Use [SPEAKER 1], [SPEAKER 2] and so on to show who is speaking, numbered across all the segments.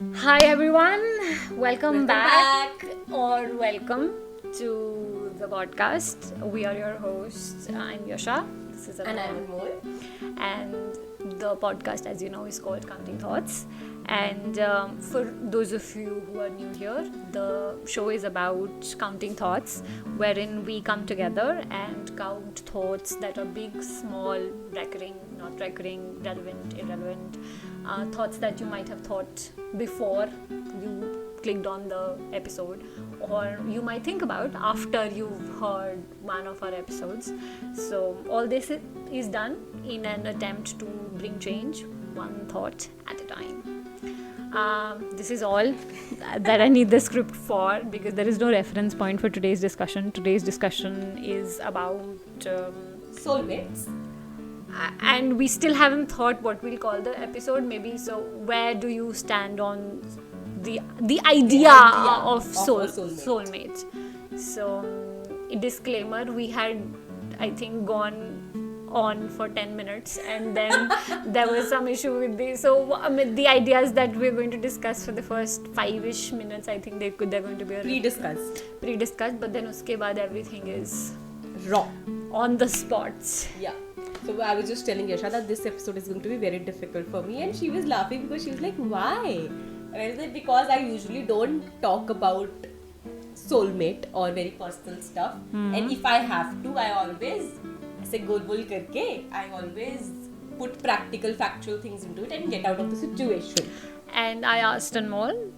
[SPEAKER 1] Hi everyone, welcome back or welcome to the podcast. We are your hosts. I'm Yasha. This is
[SPEAKER 2] And I'm Anmol.
[SPEAKER 1] And the podcast, as you know, is called Counting Thoughtz. And for those of you who are new here, the show is about counting thoughts, wherein we come together and count thoughts that are big, small, recurring, not recurring, relevant, irrelevant, thoughts that you might have thought before you clicked on the episode, or you might think about after you've heard one of our episodes. So all this is done in an attempt to bring change one thought at a time. This is all that I need the script for, because there is no reference point for today's discussion. Today's discussion is about
[SPEAKER 2] Soulmates.
[SPEAKER 1] and we still haven't thought what we'll call the episode. Maybe so. Where do you stand on the idea of soulmates? So, a disclaimer: we had, I think, gone on for 10 minutes and then there was some issue with the ideas that we're going to discuss for the first 5-ish minutes. I think they're going to be pre-discussed, but then uske baad everything is
[SPEAKER 2] raw
[SPEAKER 1] on the spots.
[SPEAKER 2] Yeah. So I was just telling Yasha that this episode is going to be very difficult for me, and she was laughing because she was like, why? And I was like, because I usually don't talk about soulmate or very personal stuff, and if I have to, I always say gol karke, I always put practical, factual things into it and get out of the situation.
[SPEAKER 1] And I asked Anmol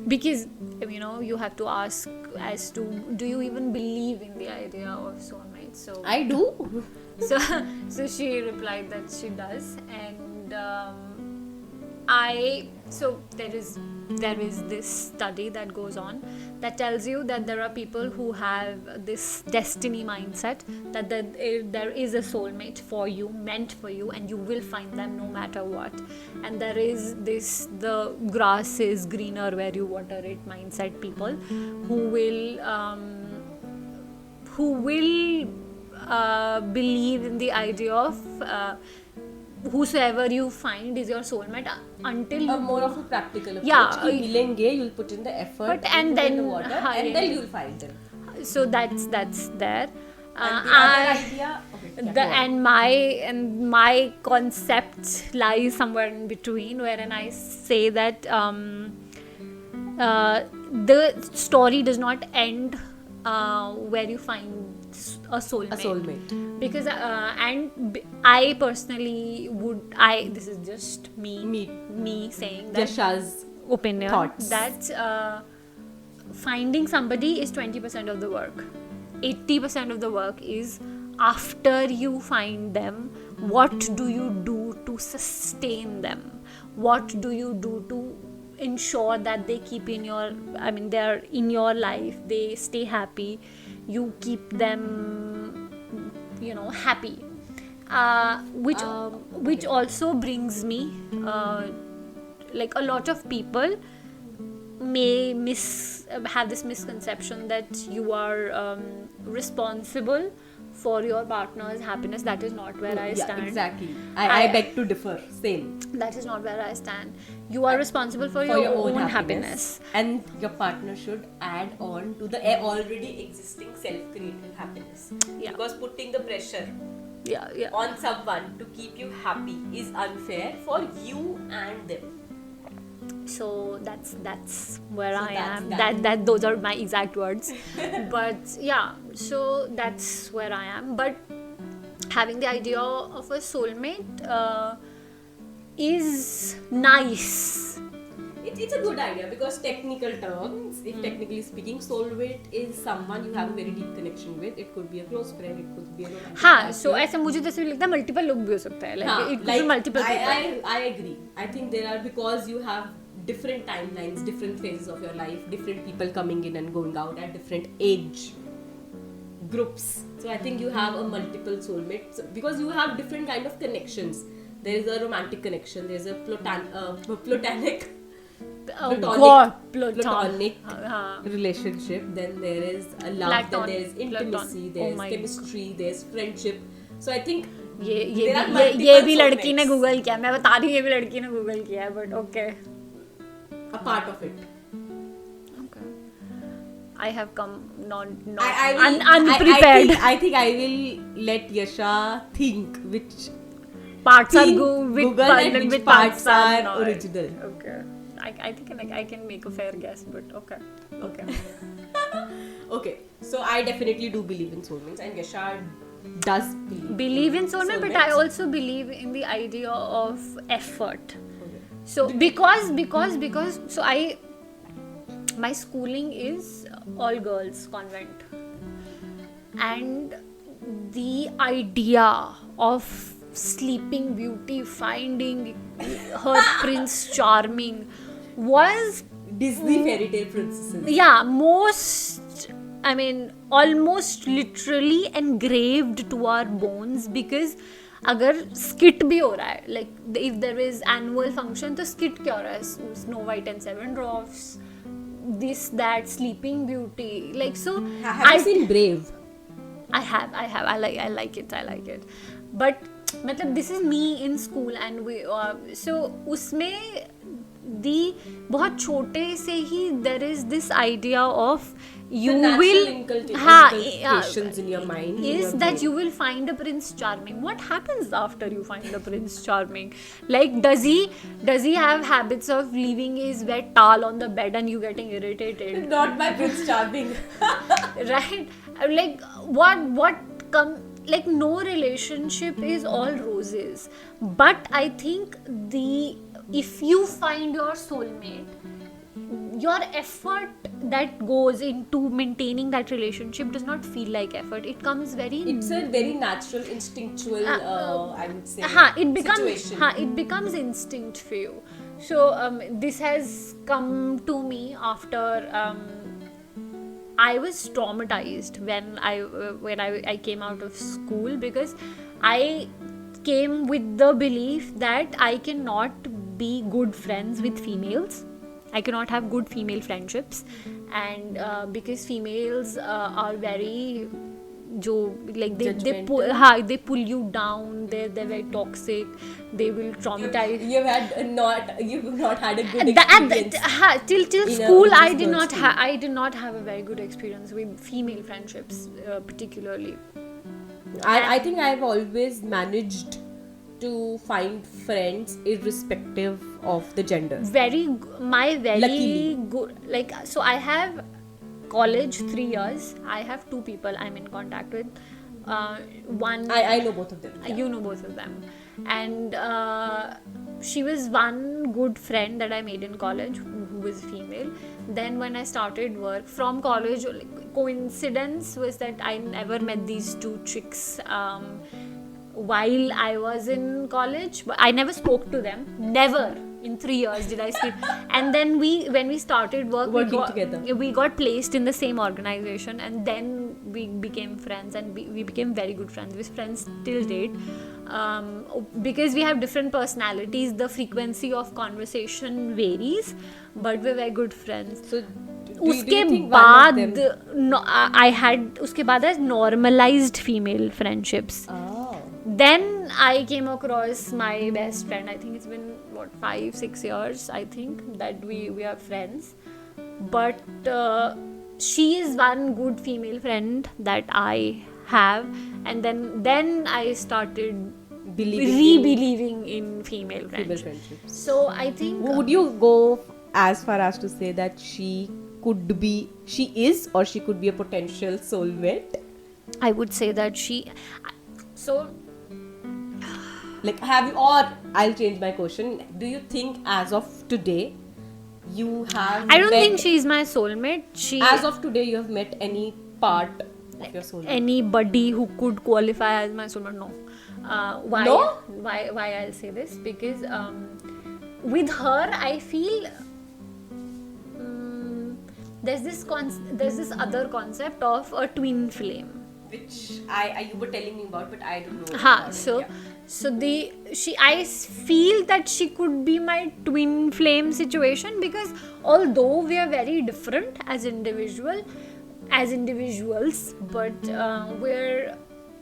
[SPEAKER 1] because you have to ask as to, do you even believe in the idea of soulmates? So
[SPEAKER 2] I do.
[SPEAKER 1] So she replied that she does, and there is this study that goes on that tells you that there are people who have this destiny mindset that there is a soulmate for you, meant for you, and you will find them no matter what. And there is the grass is greener where you water it mindset people who will believe in the idea of whosoever you find is your soulmate until you
[SPEAKER 2] more of a practical approach.
[SPEAKER 1] Yeah,
[SPEAKER 2] you'll put in the effort
[SPEAKER 1] and then
[SPEAKER 2] in the water, and then you'll find them.
[SPEAKER 1] So that's there.
[SPEAKER 2] And the other idea,
[SPEAKER 1] and my concept lies somewhere in between, wherein I say that the story does not end where you find a soulmate. Because I personally this is just me saying that
[SPEAKER 2] Yasha's
[SPEAKER 1] opinion
[SPEAKER 2] thoughts.
[SPEAKER 1] that finding somebody is 20% of the work. 80% of the work is after you find them. What do you do to sustain them? What do you do to ensure that they keep they're in your life, they stay happy, you keep them happy, which also brings me like a lot of people may have this misconception that you are responsible for your partner's happiness. That is not where I stand.
[SPEAKER 2] Exactly. I beg to differ. Same.
[SPEAKER 1] That is not where I stand. You are responsible for your own happiness.
[SPEAKER 2] And your partner should add on to the already existing self-created happiness.
[SPEAKER 1] Yeah.
[SPEAKER 2] Because putting the pressure
[SPEAKER 1] yeah.
[SPEAKER 2] on someone to keep you happy is unfair for you and them.
[SPEAKER 1] So that's where I am. Those are my exact words. But yeah, so that's where I am. But having the idea of a soulmate is nice.
[SPEAKER 2] It's a good idea, because technical terms, if technically speaking, soulmate is someone you have a very deep connection with. It could be a close friend, it could be a romantic partner.
[SPEAKER 1] So ऐसे मुझे जैसे लगता है multiple लोग भी हो सकता है. Like it could be multiple people.
[SPEAKER 2] I agree. I think there are, because you have different timelines, different phases of your life, different people coming in and going out at different age groups. So I think you have a multiple soulmates because you have different kind of connections. There is a romantic connection, there is a platonic relationship, then there is a love, then there is intimacy, there is chemistry, there is friendship. So I think
[SPEAKER 1] ये भी लड़की ने Google किया, मैं बता रही हूँ ये भी लड़की ने गूगल किया है, but okay.
[SPEAKER 2] अब part of it.
[SPEAKER 1] Okay. I have come not
[SPEAKER 2] I will,
[SPEAKER 1] unprepared.
[SPEAKER 2] I think I will let Yasha think which
[SPEAKER 1] Parts are
[SPEAKER 2] think
[SPEAKER 1] good,
[SPEAKER 2] Google and which parts are
[SPEAKER 1] not.
[SPEAKER 2] original.
[SPEAKER 1] Okay. I think I can make a fair guess, but okay.
[SPEAKER 2] Okay, so I definitely do believe in soulmates, and Yasha does
[SPEAKER 1] Believe in soulmate, but I also believe in the idea of effort.
[SPEAKER 2] Okay.
[SPEAKER 1] So because so my schooling is all girls convent, and the idea of Sleeping Beauty finding her Prince Charming was
[SPEAKER 2] Disney fairy tale princesses.
[SPEAKER 1] almost literally engraved to our bones, because अगर skit भी हो रहा है, like if there is annual function तो skit क्या हो रहा है, Snow White and Seven Dwarfs, this that Sleeping Beauty, like so.
[SPEAKER 2] Have you seen Brave?
[SPEAKER 1] I have. I like it. But मतलब this is me in school, and we so उसमें the बहुत छोटे से ही there is this idea of you will
[SPEAKER 2] inculcations in your mind
[SPEAKER 1] is that you will find a Prince Charming. What happens after you find a Prince Charming? Like does he have habits of leaving his wet towel on the bed and you getting irritated?
[SPEAKER 2] Not my Prince Charming.
[SPEAKER 1] Right? Like what come, like no relationship is all roses, but I think if you find your soulmate, your effort that goes into maintaining that relationship does not feel like effort. It comes
[SPEAKER 2] it's a very natural, instinctual I would say situation.
[SPEAKER 1] It becomes instinct for you. So this has come to me after I was traumatized when I came out of school, because I came with the belief that I cannot be good friends with females. I cannot have good female friendships, and because females are very they pull you down. They're very toxic. They will traumatize.
[SPEAKER 2] You've not had a good experience.
[SPEAKER 1] Till school, I did not have a very good experience with female friendships, particularly.
[SPEAKER 2] I think I've always managed to find friends irrespective of the gender.
[SPEAKER 1] Luckily. Good, like, so I have college 3 years. I have 2 people I'm in contact with. One
[SPEAKER 2] I know both of them.
[SPEAKER 1] You know both of them, and she was one good friend that I made in college who was female. Then when I started work from college, coincidence was that I never met these 2 chicks while I was in college, but I never spoke to them. Never in 3 years did I speak. And then when we started working
[SPEAKER 2] together,
[SPEAKER 1] we got placed in the same organization, and then we became friends, and we became very good friends. We're friends till date, because we have different personalities. The frequency of conversation varies, but we're very good friends.
[SPEAKER 2] So
[SPEAKER 1] उसके बाद I had normalized female friendships. Then I came across my best friend. I think it's been 5-6 years, I think, that we are friends. But she is one good female friend that I have, and then I started believing in female friendships. So I think,
[SPEAKER 2] would you go as far as to say that she is or she could be a potential soulmate?
[SPEAKER 1] I would say that
[SPEAKER 2] I'll change my question. Do you think as of today you have
[SPEAKER 1] I don't think she's my soulmate.
[SPEAKER 2] As of today you have met any part of your soulmate?
[SPEAKER 1] Anybody who could qualify as my soulmate? No. Why?
[SPEAKER 2] No?
[SPEAKER 1] Why I'll say this? Because with her I feel there's this other concept of a twin flame,
[SPEAKER 2] which you were telling me about, but I don't know.
[SPEAKER 1] I feel that she could be my twin flame situation, because although we are very different as individuals, but we're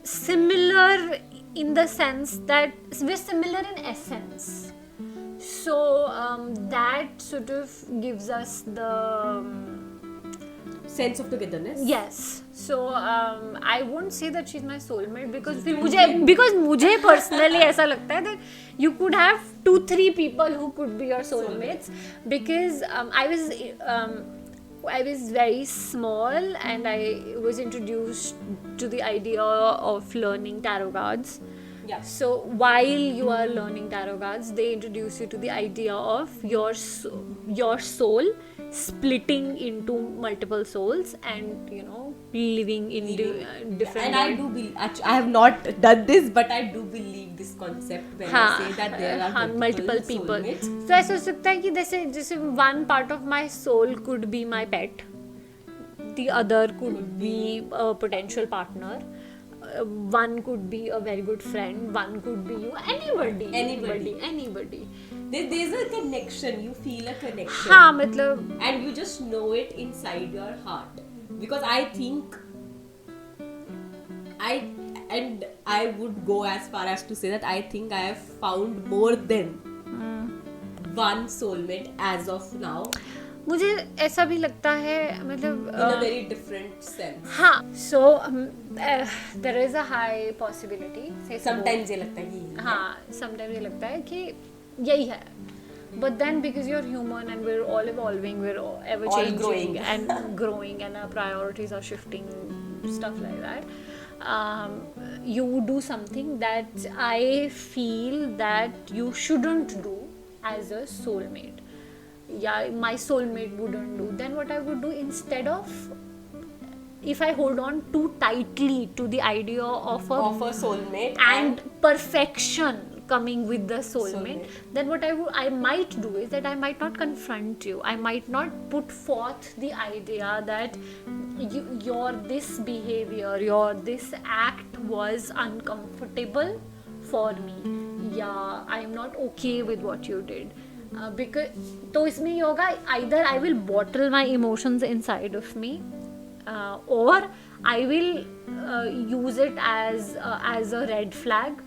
[SPEAKER 1] similar in the sense that we're similar in essence. So that sort of gives us the
[SPEAKER 2] sense of togetherness.
[SPEAKER 1] yes. So I won't say that she's my soulmate because मुझे personally ऐसा लगता है that you could have 2-3 people who could be your soulmates because I was very small and I was introduced to the idea of learning tarot cards.
[SPEAKER 2] Yeah.
[SPEAKER 1] So while you are learning tarot cards, they introduce you to the idea of your soul splitting into multiple souls and living in different.
[SPEAKER 2] And I do believe. Actually, I have not done this, but I do believe this concept when I say that there are
[SPEAKER 1] multiple people.
[SPEAKER 2] soulmates.
[SPEAKER 1] So ऐसा हो सकता है कि जैसे one part of my soul could be my pet, the other could be a potential partner. One could be a very good friend, one could be you, anybody.
[SPEAKER 2] There's a connection, you feel a connection.
[SPEAKER 1] हाँ मतलब
[SPEAKER 2] And you just know it inside your heart. Because I think I would go as far as to say that I think I have found more than one soulmate as of now.
[SPEAKER 1] मुझे ऐसा भी लगता है मतलब
[SPEAKER 2] In a very different sense.
[SPEAKER 1] हाँ so there is a high possibility
[SPEAKER 2] Sometimes ये लगता है कि
[SPEAKER 1] हाँ sometimes ये लगता है कि यही है but then because you're human and we're all evolving, we're all ever changing
[SPEAKER 2] growing.
[SPEAKER 1] and growing and our priorities are shifting, stuff like that, you do something that I feel that you shouldn't do as a soulmate. Yeah, my soulmate wouldn't do. Then what I would do instead of, if I hold on too tightly to the idea of a
[SPEAKER 2] soulmate
[SPEAKER 1] and perfection coming with the soulmate, then what I might do is that I might not confront you. I might not put forth the idea that your this behavior, your this act was uncomfortable for me. Yeah, I am not okay with what you did. Because तो इसमें ये होगा, either I will bottle my emotions inside of me, or I will use it as a red flag.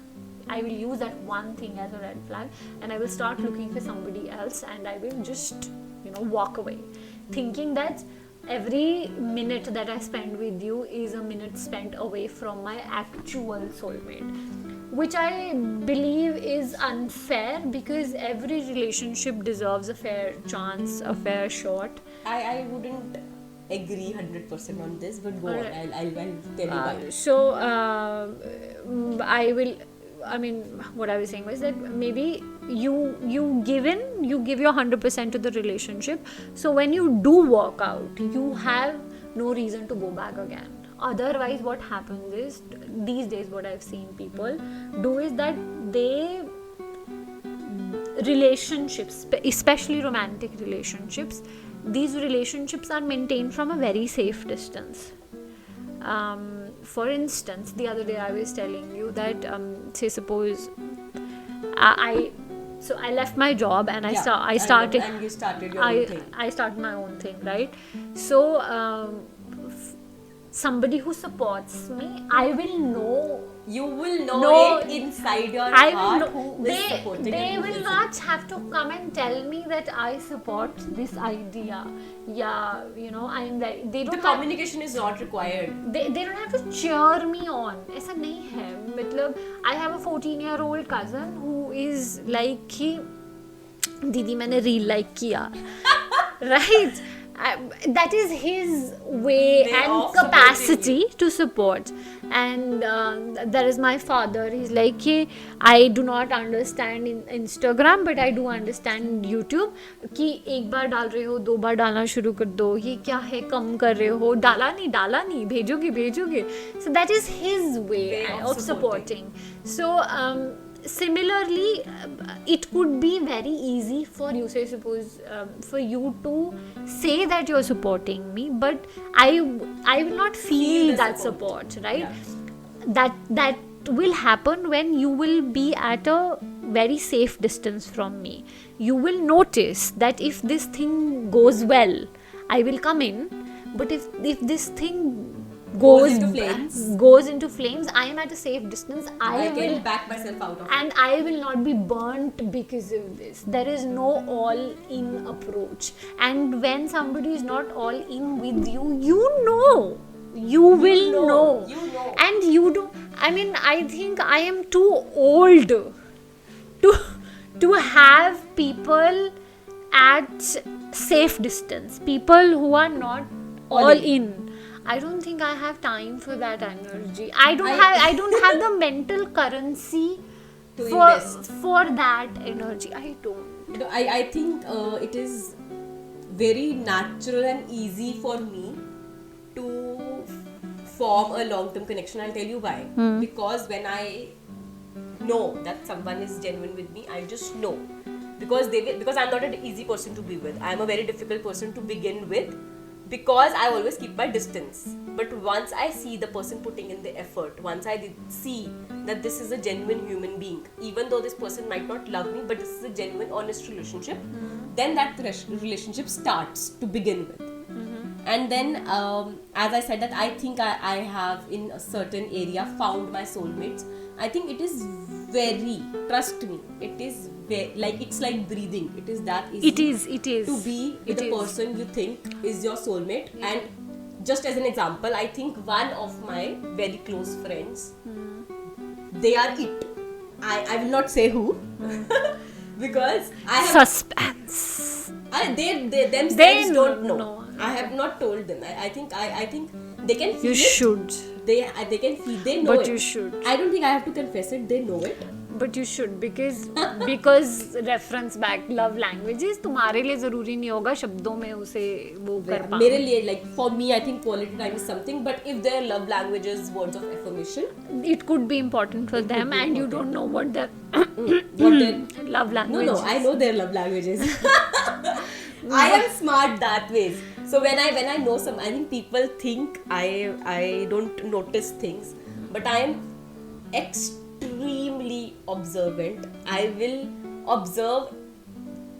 [SPEAKER 1] I will use that one thing as a red flag, and I will start looking for somebody else, and I will just walk away, thinking that every minute that I spend with you is a minute spent away from my actual soulmate, which I believe is unfair because every relationship deserves a fair chance, a fair shot.
[SPEAKER 2] I wouldn't agree 100% on this, but go on. I'll tell you why.
[SPEAKER 1] So what I was saying was that maybe you give your 100% to the relationship. So when you do walk out, you have no reason to go back again. Otherwise, what happens is, these days what I've seen people do is that relationships, especially romantic relationships, these relationships are maintained from a very safe distance. For instance, the other day I was telling you that say suppose I left my job and I started
[SPEAKER 2] and you started your own thing.
[SPEAKER 1] I started my own thing, right? So somebody who supports me, I will know.
[SPEAKER 2] You will know it inside your heart who is supporting you.
[SPEAKER 1] They will not have to come and tell me that I support this idea. Yeah, I'm very. They don't.
[SPEAKER 2] The communication is not required.
[SPEAKER 1] They don't have to cheer me on. ऐसा नहीं है. मतलब I have a 14-year-old cousin who is like कि दीदी मैंने reel like किया, right? That is his way and capacity to support. And there is my father. He's like, I do not understand in Instagram, but I do understand YouTube. कि एक बार डाल रहे हो, 2 बार डालना शुरू कर दो. ये क्या है, कम कर रहे हो, डाला नहीं, भेजोगे. So that is his way of supporting. So similarly, it could be very easy for you, say suppose for you to say that you're supporting me, but I will not feel that support, right? Yeah. That will happen when you will be at a very safe distance from me. You will notice that if this thing goes well, I will come in, but if this thing
[SPEAKER 2] Goes into flames.
[SPEAKER 1] goes into flames, I am at a safe distance.
[SPEAKER 2] I
[SPEAKER 1] will
[SPEAKER 2] can back myself out of it.
[SPEAKER 1] and I will not be burnt because of this. There is no all in approach. And when somebody is not all in with you, you will know.
[SPEAKER 2] You know.
[SPEAKER 1] And you don't. I mean, I think I am too old to have people at safe distance. People who are not all in. I don't think I have time for that energy. I don't have the mental currency
[SPEAKER 2] To invest.
[SPEAKER 1] for that energy. I don't.
[SPEAKER 2] No, I think it is very natural and easy for me to form a long-term connection. I'll tell you why. Because when I know that someone is genuine with me, I just know. Because I'm not an easy person to be with. I'm a very difficult person to begin with. Because I always keep my distance. But once I see the person putting in the effort, once I see that this is a genuine human being, even though this person might not love me, but this is a genuine, honest relationship, then that relationship starts to begin with. And then, as I said, that I think I have in a certain area found my soulmates. I think it is very, trust me, it is very, like, it's like breathing. It is that easy.
[SPEAKER 1] It is.
[SPEAKER 2] To be with a person you think is your soulmate. And just as an example, I think one of my very close friends, they are it. I will not say who. Because I have...
[SPEAKER 1] Suspense.
[SPEAKER 2] They themselves
[SPEAKER 1] They
[SPEAKER 2] don't know.
[SPEAKER 1] know.
[SPEAKER 2] I have not told them. I think they can feel
[SPEAKER 1] You
[SPEAKER 2] it.
[SPEAKER 1] should.
[SPEAKER 2] They can feel. They know
[SPEAKER 1] But
[SPEAKER 2] it.
[SPEAKER 1] you should.
[SPEAKER 2] I don't think I have to confess it. They know it.
[SPEAKER 1] But you should, because reference back love languages तुम्हारे लिए जरूरी नहीं होगा शब्दों में उसे वो कर पाना.
[SPEAKER 2] मेरे लिए, like, for me, I think quality time is something. But if their love language is words of affirmation,
[SPEAKER 1] It could be important for them, and you don't know what their
[SPEAKER 2] what their
[SPEAKER 1] love language
[SPEAKER 2] No, I know their love languages. I am smart that way. So when I know some, I think people think I don't notice things, but I am extremely observant. I will observe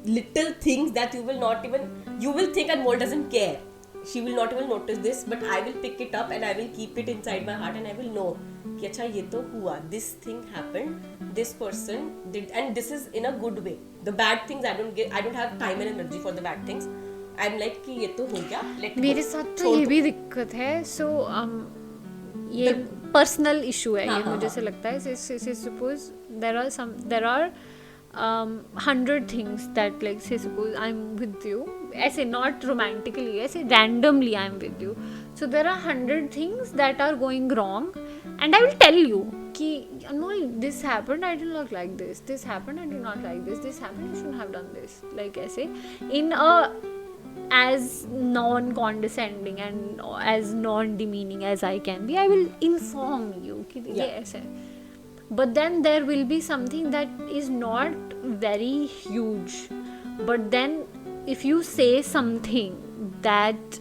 [SPEAKER 2] little things that you will think Anmol doesn't care. She will not even notice this, but I will pick it up and I will keep it inside my heart, and I will know कि अच्छा ये तो हुआ, this thing happened, this person did, and this is in a good way. The bad things I don't have time and energy for the bad things. I'm like कि ये तो हो गया, let go.
[SPEAKER 1] मेरे साथ तो ये भी दिक्कत है. So ये पर्सनल इशू है. ये मुझे से लगता है. Say suppose there are 100 things that, like, say suppose I'm with you, ऐसे not romantically, ऐसे randomly I'm with you. So there are 100 things that are going wrong, and I will tell you कि Anmol, this happened, I did not like this. This happened, I did not like this. This happened, you shouldn't have done this. Like ऐसे in a as non-condescending and as non-demeaning as I can be, I will inform you कि ये ऐसे है. But then there will be something that is not very huge. But then if you say something that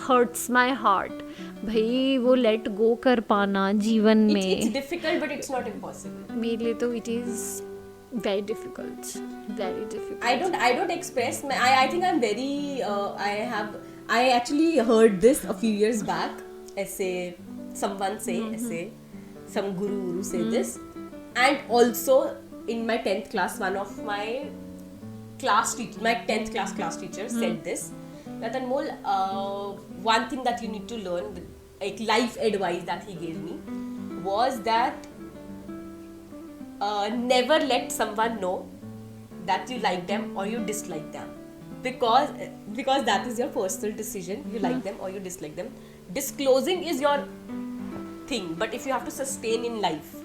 [SPEAKER 1] hurts my heart, भाई वो let go कर पाना जीवन में.
[SPEAKER 2] It's difficult, but it's not impossible.
[SPEAKER 1] मेरे लिए तो it is very difficult. Very difficult.
[SPEAKER 2] I don't express. I think I'm very. I actually heard this a few years back. Essay, someone say, essay, some guru say this. And also in my 10th class, one of my class teacher, my 10th class teacher said this, that Anmol, one thing that you need to learn, like life advice that he gave me, was that never let someone know that you like them or you dislike them, because that is your personal decision. You like them or you dislike them. Disclosing is your thing, but if you have to sustain in life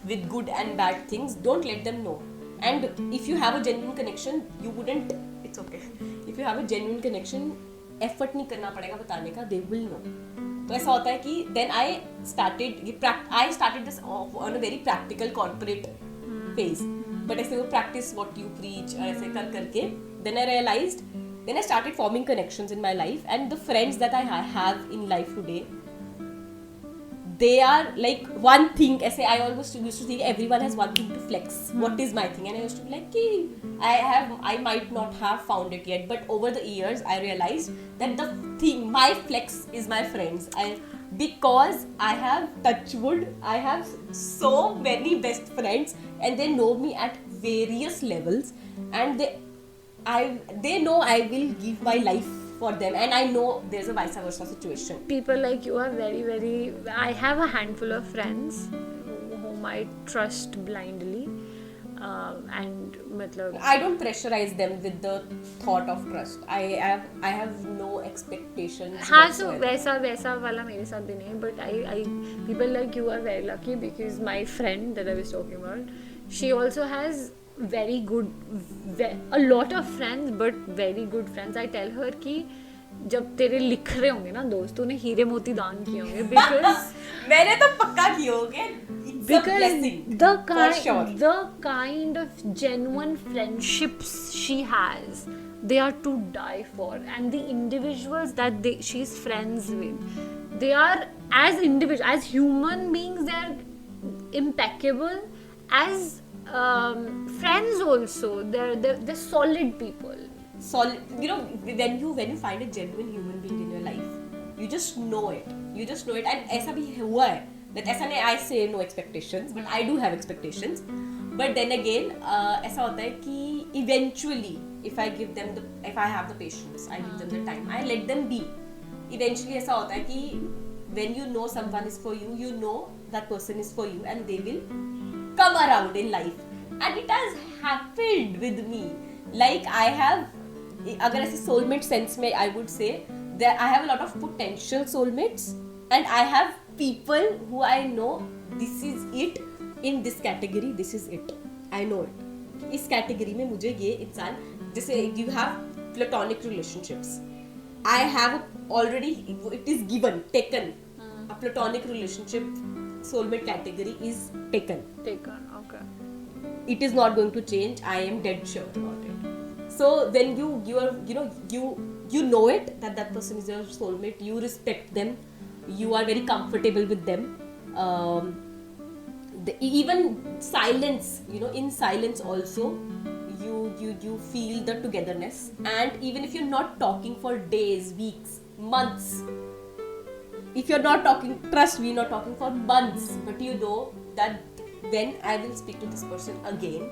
[SPEAKER 2] with good and bad things, don't let them know. And if you have a genuine connection, you wouldn't. It's okay. If you have a genuine connection, effort नहीं करना पड़ेगा बताने का. They will know. तो ऐसा होता है कि then I started this on a very practical corporate phase. But ऐसे वो practice what you preach और ऐसे कर करके, then I started forming connections in my life, and the friends that I have in life today, they are like one thing. ऐसे I always used to think everyone has one thing to flex. What is my thing? And I used to be like, I might not have found it yet, but over the years I realized that my flex is my friends. Because I have, touch wood, I have so many best friends and they know me at various levels, and they know I will give my life for them, and I know there's a vice versa situation.
[SPEAKER 1] People like you are very, very. I have a handful of friends whom I trust blindly, and matlab,
[SPEAKER 2] I don't pressurize them with the thought of trust. I have no expectations.
[SPEAKER 1] हाँ, so
[SPEAKER 2] whatsoever.
[SPEAKER 1] वैसा वाला मेरे साथ भी नहीं, but I people like you are very lucky because my friend that I was talking about, she also has very good, a lot of friends but very good friends. I tell her कि जब तेरे लिख रहे होंगे ना दोस्त, तूने हीरे मोती दान किए होंगे because
[SPEAKER 2] मैंने तो पक्का किए होंगे. It's a blessing,
[SPEAKER 1] because
[SPEAKER 2] for sure.
[SPEAKER 1] the kind of genuine friendships she has, they are to die for, and the individuals that she's friends with, they are as individuals, as human beings, they are impeccable. As friends also, they're solid people.
[SPEAKER 2] Solid, when you find a genuine human being in your life, you just know it. And ऐसा भी हुआ है. That ऐसा नहीं, I say no expectations, but I do have expectations. But then again, ऐसा होता है कि eventually, if I have the patience, I give them the time, I let them be. Eventually ऐसा होता है कि when you know someone is for you, you know that person is for you, and they will come around in life. And it has happened with me. Like I have, अगर ऐसे soulmate sense में, I would say that I have a lot of potential soulmates, and I have people who I know this is it in this category, this is it. I know it. इस category में मुझे ये इंसान, जैसे you have platonic relationships. I have already, it is given, taken. A platonic relationship soulmate category is taken.
[SPEAKER 1] Okay.
[SPEAKER 2] It is not going to change. I am dead sure about it. So when you know it, that person is your soulmate, you respect them, you are very comfortable with them. Even silence, in silence also, you feel the togetherness. And even if you're not talking for days, weeks, months, if you're not talking, trust me, not talking for months, but you know that when I will speak to this person again,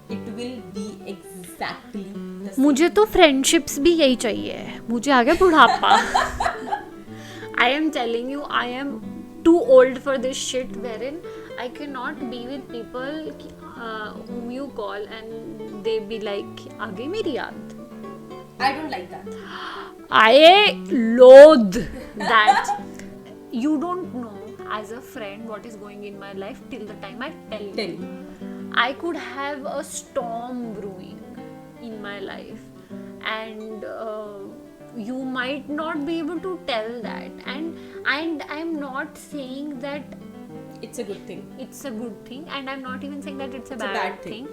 [SPEAKER 2] it will be exactly the same.
[SPEAKER 1] मुझे तो friendships भी यही चाहिए. मुझे आ गया बुढ़ापा. I am telling you, I am too old for this shit wherein I cannot be with people whom you call and they be like, आ गई मेरी याद.
[SPEAKER 2] I don't like that.
[SPEAKER 1] I loathe that. You don't know as a friend what is going in my life till the time I tell you. I could have a storm brewing in my life, and you might not be able to tell that. And I'm not saying that
[SPEAKER 2] it's a good thing.
[SPEAKER 1] It's a good thing, and I'm not even saying that it's a bad thing.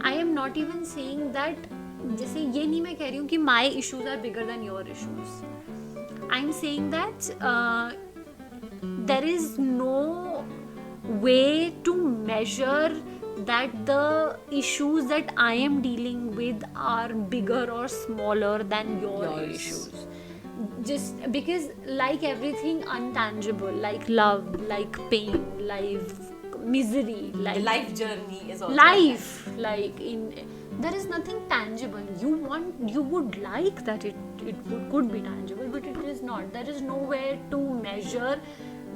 [SPEAKER 1] I am not even saying that. जैसे ये नहीं मैं कह रही हूँ कि my issues are bigger than your issues. I'm saying that there is no way to measure that the issues that I am dealing with are bigger or smaller than your issues. Just because, like everything untangible, like love, like pain, like misery, like
[SPEAKER 2] the life journey is also
[SPEAKER 1] life, like there is nothing tangible. You would like that it could be tangible, but it is not. There is nowhere to measure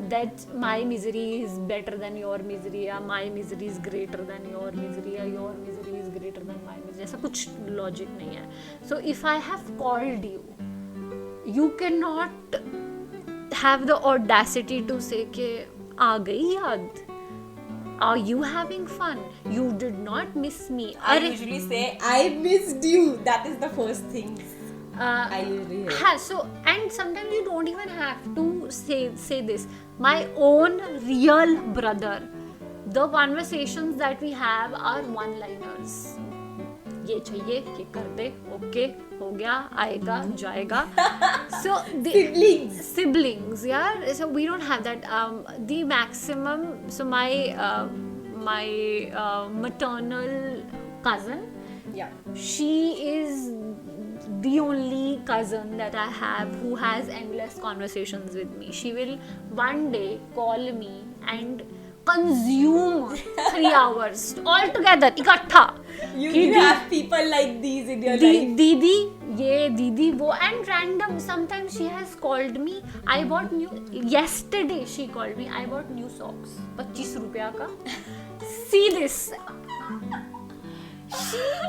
[SPEAKER 1] that my misery is better than your misery, or my misery is greater than your misery, or your misery is greater than my misery. ऐसा कुछ logic नहीं है. So if I have called you, you cannot have the audacity to say कि आ गई याद. Are you having fun? You did not miss me.
[SPEAKER 2] I usually say, I missed you. That is the first thing I usually hear.
[SPEAKER 1] So, and sometimes you don't even have to say this. My own real brother, the conversations that we have are one-liners. ये चाहिए, ये कर दे, okay, हो गया, आएगा, जाएगा. So the siblings, yeah. So we don't have that. The maximum. So my maternal cousin,
[SPEAKER 2] yeah,
[SPEAKER 1] she is the only cousin that I have who has endless conversations with me. She will one day call me and consume 3 hours all together, इकट्ठा.
[SPEAKER 2] You have people like these in your life.
[SPEAKER 1] दीदी ये दीदी वो, and random sometimes she has called me. I bought new yesterday. She called me. I bought new socks. 25 रुपया का. See this.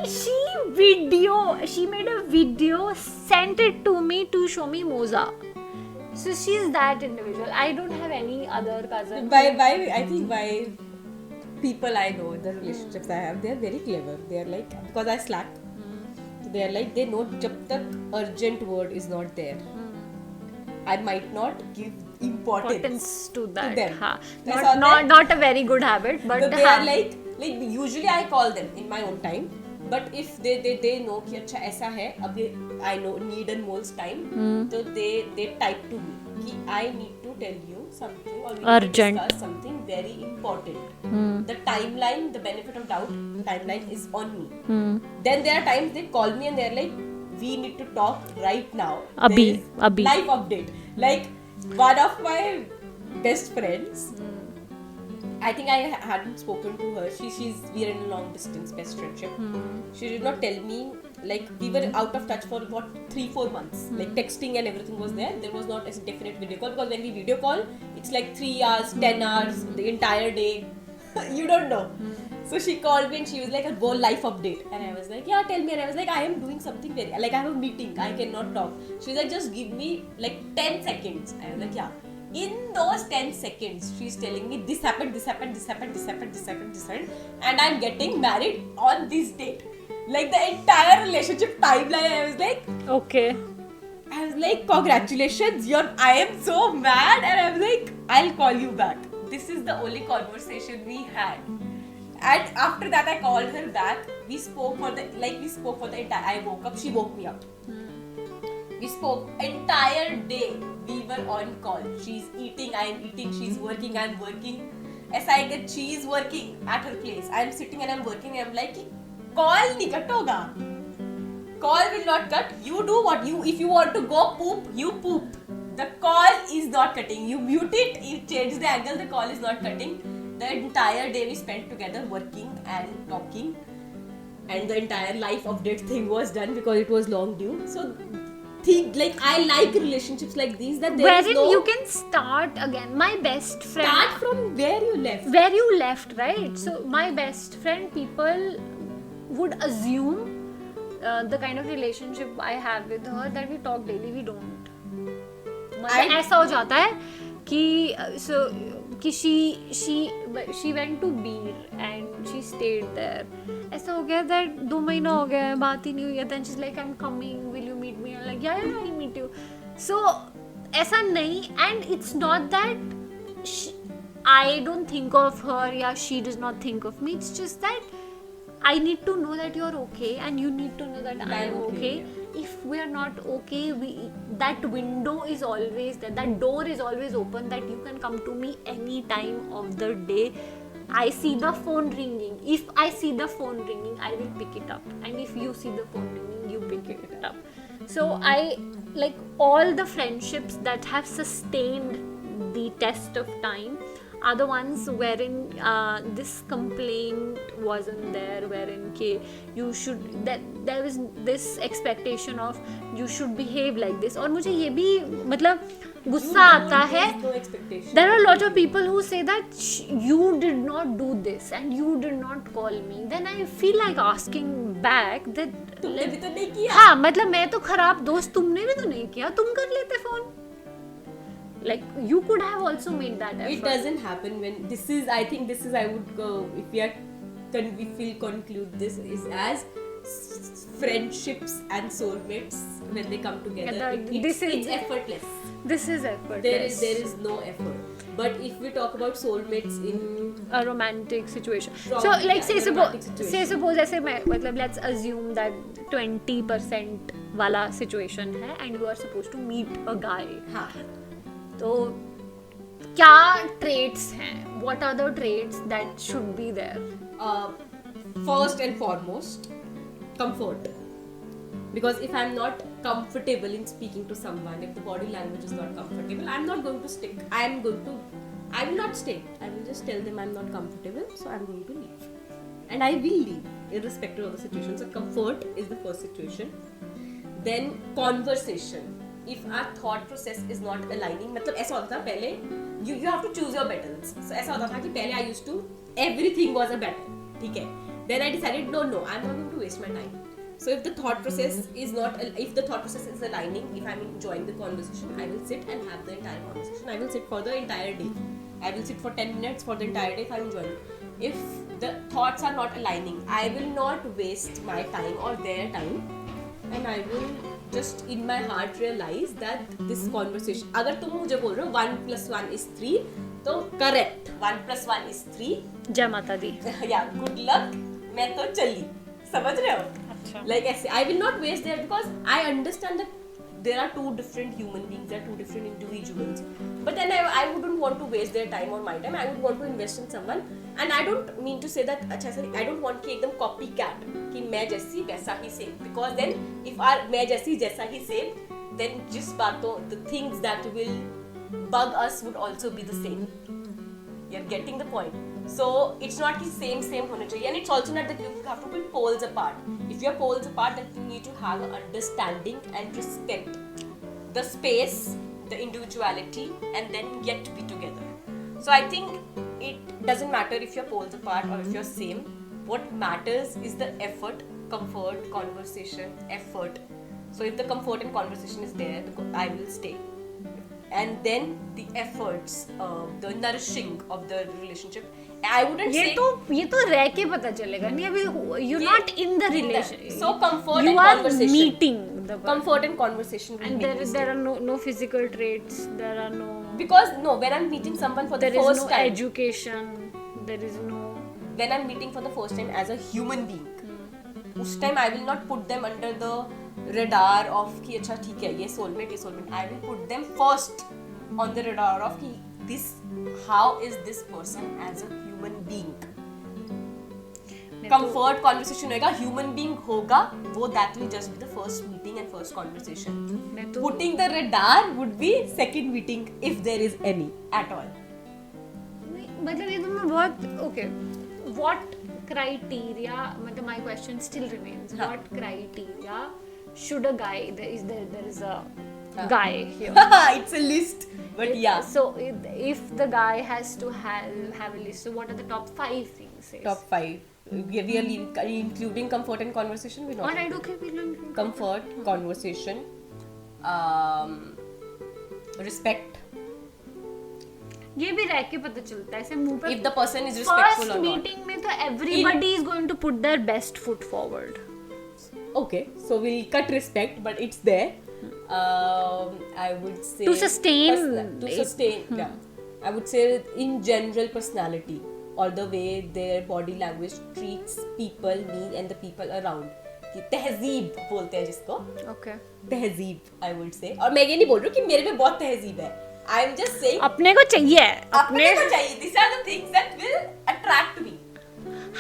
[SPEAKER 1] She made a video, sent it to me to show me moza. So she's that individual. I don't have any other cousin.
[SPEAKER 2] I think by people I know, the relationships I have, they are very clever. They are like, because I slack, they are like, they know jab tak urgent word is not there, I might not give importance
[SPEAKER 1] to that.
[SPEAKER 2] them.
[SPEAKER 1] Not a very good habit, but
[SPEAKER 2] so they are like usually I call them in my own time. But if they know कि अच्छा ऐसा है अभी I know need and most time, तो they type to me कि I need to tell you something or we need to discuss something very important. The timeline, the benefit of doubt timeline is on me. Then there are times they call me and they are like, we need to talk right now.
[SPEAKER 1] Abhi.
[SPEAKER 2] Life update. Like one of my best friends, I think I hadn't spoken to her. We are in a long distance best friendship. She did not tell me, like we were out of touch for what 3-4 months. Like texting and everything was there. There was not a definite video call, because when we video call, it's like 3 hours, 10 hours, the entire day. You don't know. So she called me and she was like, a whole life update. And I was like, yeah, tell me. And I was like, I am doing something very, like I have a meeting, I cannot talk. She was like, just give me like 10 seconds. I was like, yeah. In those 10 seconds, she's telling me this happened, and I'm getting married on this date. Like the entire relationship timeline, I was like,
[SPEAKER 1] okay.
[SPEAKER 2] I was like, congratulations, I am so mad. And I was like, I'll call you back. This is the only conversation we had. And after that, I called her back. We spoke for the entire, I woke up, she woke me up. We spoke entire day. We were on call. She's eating, I am eating. She's working, I am working. She is working at her place. I am sitting and I am working. I am like, call nahi cut hoga. Call will not cut. You do what if you want to go poop, you poop. The call is not cutting. You mute it, you change the angle, the call is not cutting. The entire day we spent together working and talking. And the entire life update thing was done because it was long due. So I like relationships like these, that there
[SPEAKER 1] wherein you can start again. My best friend,
[SPEAKER 2] start from where you left,
[SPEAKER 1] right? So my best friend, people would assume the kind of relationship I have with her, that we talk daily. We don't. मतलब ऐसा हो जाता है कि she went to Beer and she stayed there. ऐसा हो गया that 2 महीना हो गया, बात ही नहीं हुई है. Then she's like, I'm coming, will you meet me? I'm like, yeah, I'll meet you. So ऐसा नहीं, and it's not that I don't think of her, yeah, she does not think of me. It's just that I need to know that you're okay, and you need to know that I am okay. If we are not okay, that window is always there, that door is always open, that you can come to me any time of the day. I see the phone ringing. If I see the phone ringing, I will pick it up, and if you see the phone ringing, you pick it up. So I like all the friendships that have sustained the test of time are the ones wherein this complaint wasn't there, wherein you should, that there was this expectation of you should behave like this. और मुझे ये भी मतलब गुस्सा आता है. There are a lot of people who say that you did not do this and you did not call me. Then I feel like asking back that
[SPEAKER 2] तुमने भी तो नहीं किया.
[SPEAKER 1] हाँ, मतलब मैं तो खराब दोस्त, तुमने भी तो नहीं किया, तुम कर लेते phone. Like you could have also made that effort.
[SPEAKER 2] It doesn't happen when I would go, if we'll conclude this is as friendships and soulmates when they come together. It's effortless.
[SPEAKER 1] This is effortless.
[SPEAKER 2] There is no effort. But if we talk about soulmates in
[SPEAKER 1] a romantic situation, so like say suppose ऐसे मैं मतलब let's assume that 20% वाला situation है and you are supposed to meet a guy.
[SPEAKER 2] हाँ.
[SPEAKER 1] तो क्या traits हैं? What are the traits that should be there?
[SPEAKER 2] First and foremost, comfort. Because if I'm not comfortable in speaking to someone, if the body language is not comfortable, I'm not going to stick. I will not stay. I will just tell them I'm not comfortable, so I'm going to leave. And I will leave, irrespective of the situation. So comfort is the first situation. Then conversation. If our thought process is not aligning, मतलब ऐसा होता था पहले, you have to choose your battles. So ऐसा होता था कि पहले I used to, everything was a battle, ठीक है. Then I decided no, I'm not going to waste my time. So if the thought process is aligning, if I'm enjoying the conversation, I will sit and have the entire conversation. I will sit for the entire day. I will sit for 10 minutes for the entire day if I'm enjoying it. If the thoughts are not aligning, I will not waste my time or their time, and I will just in my heart realize that this conversation, अगर तुम मुझे बोल रहे हो 1 + 1 is 3, तो correct, 1 + 1 is 3.
[SPEAKER 1] जय माता दी.
[SPEAKER 2] Yeah, good luck. मैं तो चली. समझ रहे हो? Like I say, I will not waste there because I understand that there are two different human beings, there are two different individuals. But then I wouldn't want to waste their time or my time. I would want to invest in someone. And I don't mean to say that, I don't want कि एकदम copycat कि मैं जैसी वैसा ही same. Because then if मैं जैसी जैसा ही same, then जिस बातों, the things that will bug us would also be the same. You're getting the point. So it's not कि same होना चाहिए, and it's also not that you have to be poles apart. If you're poles apart, then you need to have an understanding and respect the space, the individuality, and then get to be together. So I think it doesn't matter if you're poles apart or if you're same. What matters is the effort, comfort, conversation, effort. So if the comfort and conversation is there, I will stay. And then the efforts, the nourishing of the relationship. I wouldn't say
[SPEAKER 1] ये तो रह के पता चलेगा नहीं अभी. You're not in the relationship.
[SPEAKER 2] So comfort
[SPEAKER 1] you
[SPEAKER 2] and
[SPEAKER 1] are
[SPEAKER 2] conversation.
[SPEAKER 1] meeting the person.
[SPEAKER 2] Comfort and conversation.
[SPEAKER 1] And there are no physical traits. There are no.
[SPEAKER 2] Because no, when I'm meeting someone for the first time.
[SPEAKER 1] There is no education. There is no.
[SPEAKER 2] When I'm meeting for the first time as a human being, उस time I will not put them under the radar of कि अच्छा ठीक है ये soulmate. I will put them first on the radar of कि how is this person as a human being. Comfort conversation होगा, human being होगा, वो that will just be the first meeting and first conversation. Putting the radar would be second meeting if there is any at all.
[SPEAKER 1] मतलब ये तो मैं बहुत okay. What criteria? मतलब my question still remains. What criteria should a guy? There is a guy here.
[SPEAKER 2] It's a list, but yeah.
[SPEAKER 1] So if the guy has to have a list, so what are the top 5 things?
[SPEAKER 2] Top 5. We are including comfort and conversation. We're not.
[SPEAKER 1] Alright, okay, we'll include
[SPEAKER 2] comfort, conversation, respect.
[SPEAKER 1] ये भी रह के पता चलता है ऐसे मुंह पे.
[SPEAKER 2] If the person is respectful
[SPEAKER 1] first
[SPEAKER 2] or not.
[SPEAKER 1] meeting में तो everybody is going to put their best foot forward.
[SPEAKER 2] Okay, so we'll cut respect, but it's there. I would say
[SPEAKER 1] to sustain.
[SPEAKER 2] Yeah. I would say in general personality or the way their body language treats people, me and the people around. कि तहजीब बोलते हैं जिसको.
[SPEAKER 1] Okay.
[SPEAKER 2] तहजीब I would say. और मैं ये नहीं बोल रही हूँ कि मेरे में बहुत तहजीब है. I'm just saying.
[SPEAKER 1] अपने को चाहिए.
[SPEAKER 2] अपने को चाहिए. These are the things that will attract me.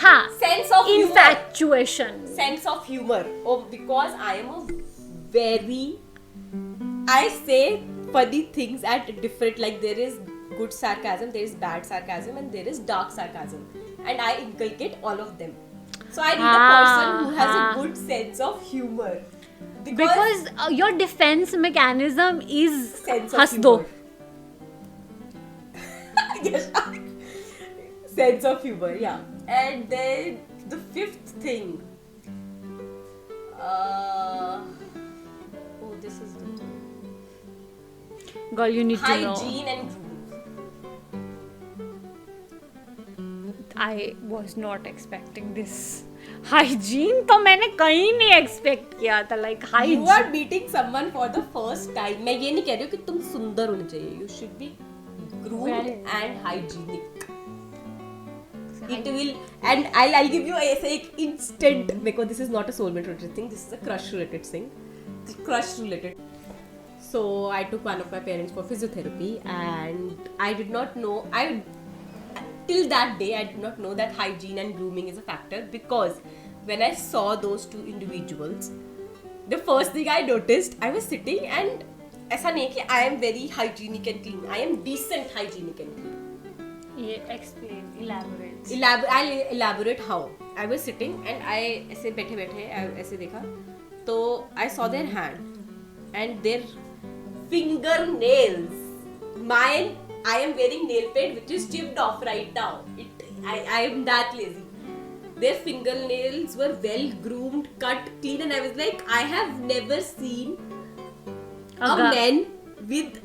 [SPEAKER 1] हाँ.
[SPEAKER 2] Sense of
[SPEAKER 1] infatuation.
[SPEAKER 2] Humor. Sense of humor. Oh, because I am a very. I say funny things at different. Like there is good sarcasm, there is bad sarcasm, and there is dark sarcasm, and I inculcate all of them. So I need a person who has a good sense of humor.
[SPEAKER 1] Because your defense mechanism is
[SPEAKER 2] sense of humor. Yes. Sense of humor, yeah. And then the 5th thing. Oh, this is
[SPEAKER 1] girl, you need to know.
[SPEAKER 2] Hygiene and grooming.
[SPEAKER 1] I was not expecting this. Hygiene तो मैंने कहीं नहीं expect किया था. Like hygiene.
[SPEAKER 2] You are meeting someone for the first time. मैं ये नहीं कह रही हूँ कि तुम सुंदर होने चाहिए. You should be groomed and hygienic. It will, and I'll give you a instant. Because this is not a soulmate related thing. This is a crush related thing. Crush related. So I took one of my parents for physiotherapy, and I did not know. Till that day, I did not know that hygiene and grooming is a factor, because when I saw those two individuals, the first thing I noticed, I was sitting and ऐसा नहीं कि I am very hygienic and clean. I am decent hygienic and clean.
[SPEAKER 1] Explain, elaborate.
[SPEAKER 2] I'll elaborate how. I was sitting and I ऐसे बैठे ऐसे देखा तो I saw their hand and their fingernails. Mine, I am wearing nail paint which is chipped off right now. I am that lazy. Their fingernails were well groomed, cut clean, and I was like, I have never seen a man with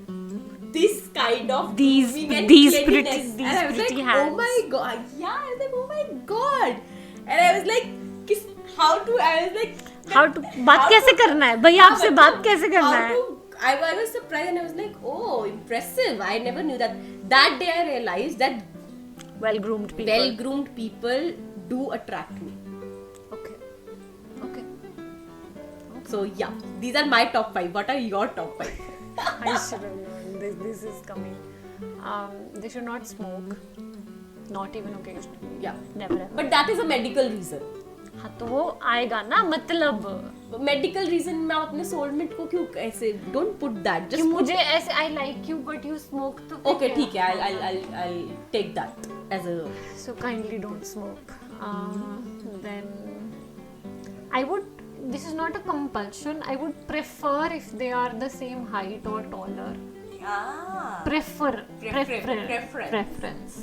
[SPEAKER 2] this kind of
[SPEAKER 1] these
[SPEAKER 2] cleanliness.
[SPEAKER 1] pretty
[SPEAKER 2] And I was like,
[SPEAKER 1] hands.
[SPEAKER 2] oh my god, yeah. I was like, oh my god, and I was like, how to? I was like,
[SPEAKER 1] बात कैसे करना है भैया आपसे बात कैसे करना है
[SPEAKER 2] I was surprised and I was like, oh, impressive. I never knew that. That day I realized that
[SPEAKER 1] well-groomed people
[SPEAKER 2] do attract me.
[SPEAKER 1] Okay.
[SPEAKER 2] So yeah, these are my top 5. What are your top 5?
[SPEAKER 1] I should have known this is coming. They should not smoke, not even occasionally.
[SPEAKER 2] Yeah,
[SPEAKER 1] never ever.
[SPEAKER 2] But that is a medical reason.
[SPEAKER 1] हाँ तो वो आएगा ना मतलब
[SPEAKER 2] medical reason में अपने soulmate को क्यों ऐसे डोंट पुट दैट
[SPEAKER 1] जस्ट मुझे ऐसे I like you but you smoke तो
[SPEAKER 2] ओके ठीक है I'll take that as a
[SPEAKER 1] so kindly don't smoke then I would this is not a compulsion I would prefer if they are the same height or taller preference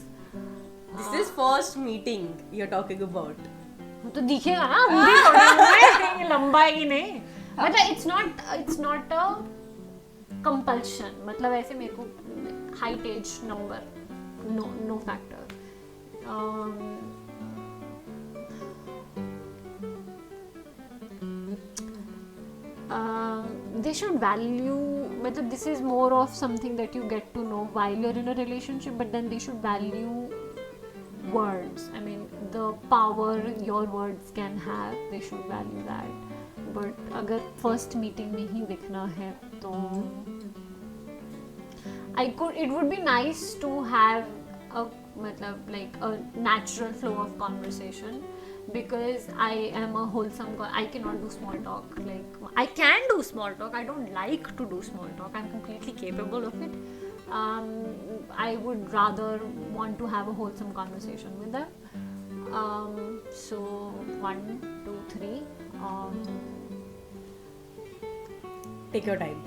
[SPEAKER 2] this is first meeting you're talking about
[SPEAKER 1] तो दिखेगा ना मुझे थोड़ा लंबा है कि नहीं मतलब it's not a compulsion मतलब ऐसे मेरे को height age number no factor they should value मतलब this is more of something that you get to know while you're in a relationship but then they should value words I mean the power your words can have they should value that but अगर first meeting में ही दिखना है तो it would be nice to have a मतलब like a natural flow of conversation because I am a wholesome girl I cannot do small talk like I can do small talk I don't like to do small talk I'm completely capable of it I would rather want to have a wholesome conversation with them so 1 2 3
[SPEAKER 2] take your time